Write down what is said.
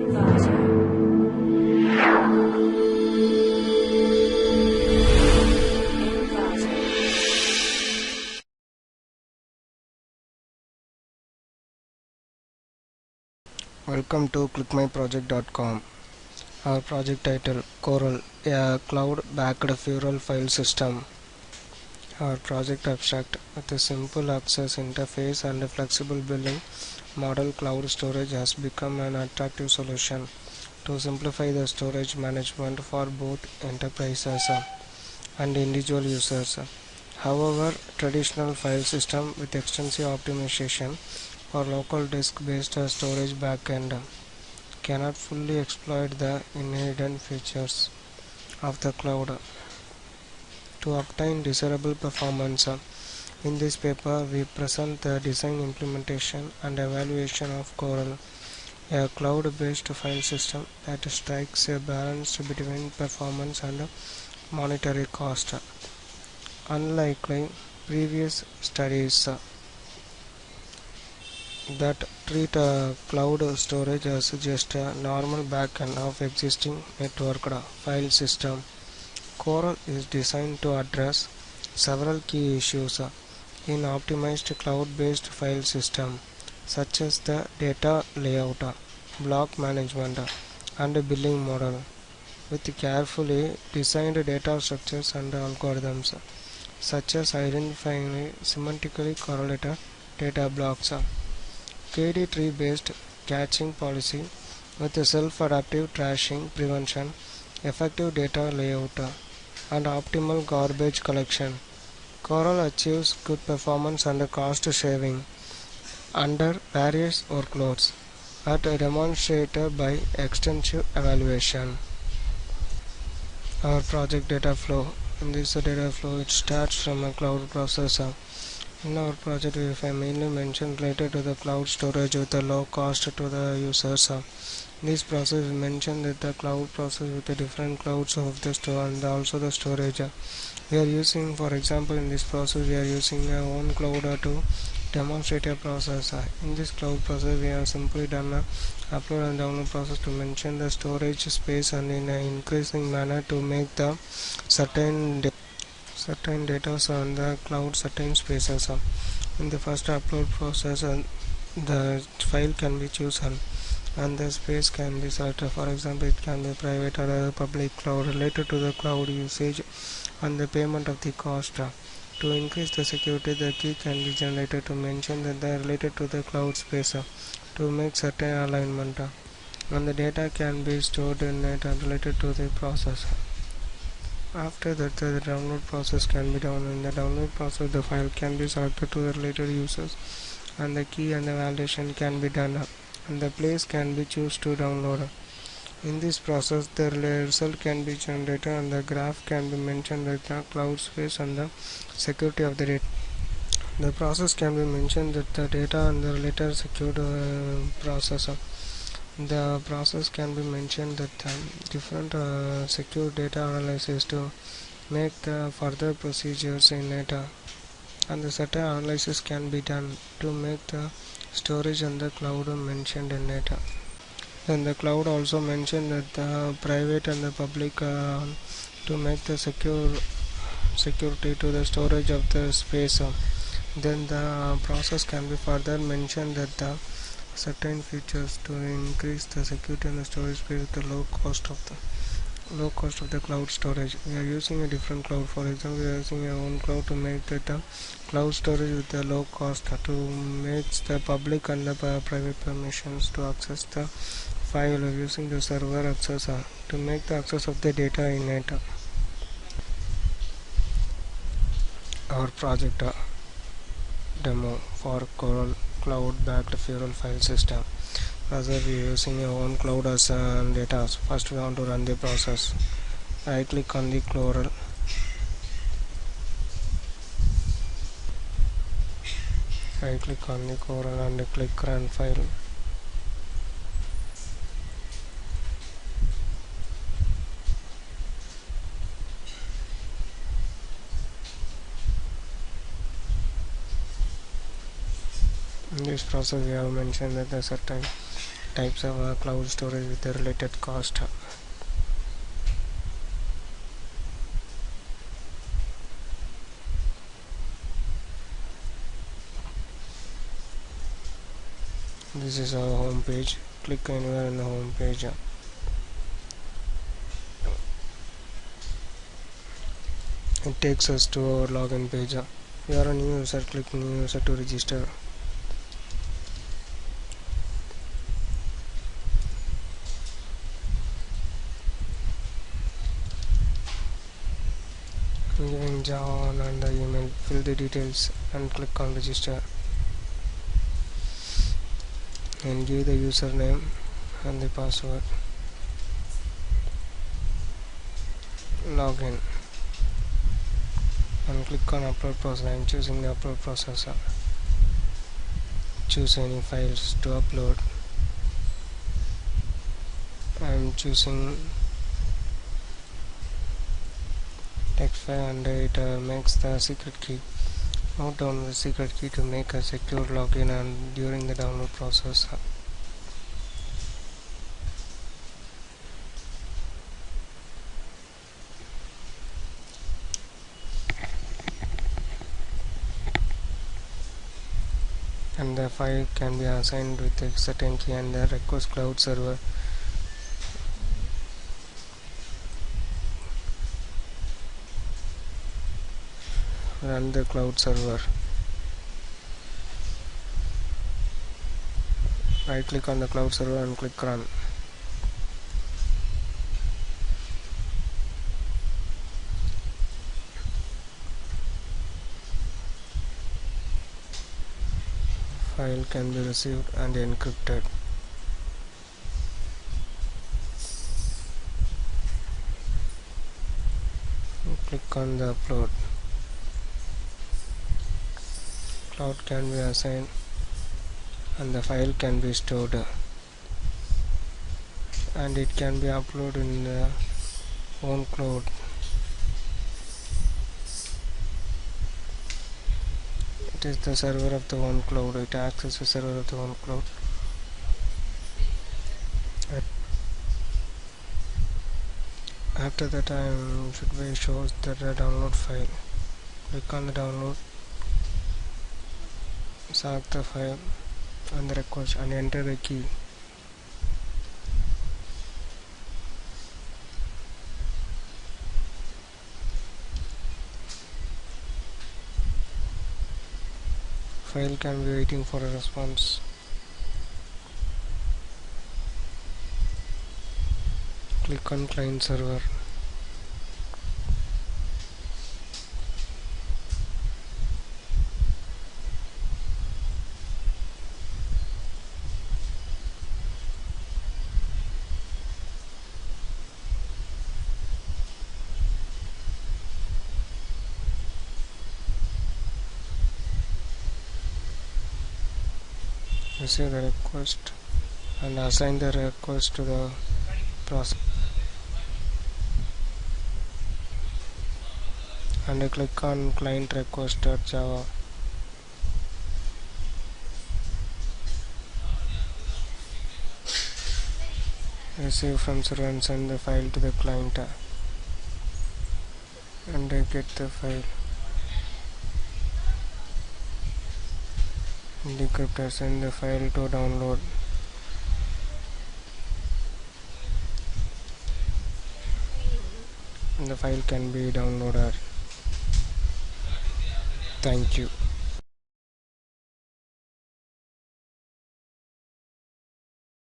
Welcome to clickmyproject.com. Our project title Coral, a cloud-backed Frugal file system. Our project abstract with a simple access interface and a flexible building model, cloud storage has become an attractive solution to simplify the storage management for both enterprises and individual users. However, traditional file system with extensive optimization for local disk-based storage backend cannot fully exploit the inherent features of the cloud. To obtain desirable performance, in this paper we present the design, implementation and evaluation of Coral, a cloud-based file system that strikes a balance between performance and monetary cost. Unlike previous studies that treat cloud storage as just a normal backend of existing networked file system, Coral is designed to address several key issues in optimized cloud-based file system, such as the data layout, block management, and billing model, with carefully designed data structures and algorithms, such as identifying semantically correlated data blocks, KD tree based caching policy with self-adaptive trashing prevention, effective data layout, and optimal garbage collection. Coral achieves good performance and cost saving under various workloads, as demonstrated by extensive evaluation. Our project data flow. In this data flow, it starts from a cloud processor. In our project, we have mainly mentioned related to the cloud storage with a low cost to the users. In this process, we mentioned that the cloud process with the different clouds of the store and also the storage. We are using, for example, in this process, we are using our own cloud to demonstrate a process. In this cloud process, we have simply done a upload and download process to mention the storage space and in an increasing manner to make the certain data on the cloud certain spaces. In the first upload process, the file can be chosen and the space can be selected. For example, it can be private or a public cloud related to the cloud usage and the payment of the cost. To increase the security, the key can be generated to mention that they are related to the cloud space to make certain alignment, and the data can be stored in it related to the process. After that, the download process can be done. In the download process, the file can be selected to the related users and the key and the validation can be done and the place can be choose to download. In this process, the result can be generated and the graph can be mentioned that the cloud space and the security of the data. The process can be mentioned that the data and the related secured process. The process can be mentioned that different secure data analysis to make the further procedures in data, and the certain analysis can be done to make the storage and the cloud mentioned in data. Then the cloud also mentioned that the private and the public to make the security to the storage of the space. Then the process can be further mentioned that the certain features to increase the security and the storage space with the low cost of the cloud storage. We are using a different cloud. For example, we are using our own cloud to make that cloud storage with the low cost to make the public and the private permissions to access the file using the server access to make the access of the data in it. Our project demo for Coral cloud-backed Frugal file system. Rather, we are using our own cloud as data. First, we want to run the process. Right click on the Coral. Right click on the Coral and click run file. In this process, we have mentioned that the certain types of cloud storage with the related cost. This is our home page. Click anywhere in the home page. It takes us to our login page. If you are a new user, click new user to register. Giving Java and the email, fill the details and click on register, and give the username and the password. Login and click on upload process. I am choosing the upload processor. Choose any files to upload. I am choosing text file, and it makes the secret key. Note down the secret key to make a secure login and during the download process. And the file can be assigned with a certain key, and the request cloud server. Run the cloud server. Right click on the cloud server and click run. File can be received and encrypted. Click on the upload. Cloud can be assigned and the file can be stored, and it can be uploaded in the own cloud. It is the server of the one cloud. It acts as a server of the one cloud. After that, should be shows the download file. Click on the download, select the file and the request, and enter the key. File can be waiting for a response. Click on client server. Receive the request and assign the request to the process, and click on client request.java. Receive from server and send the file to the client, and get the file. Decryptor, send the file to download. The file can be downloaded. Thank you.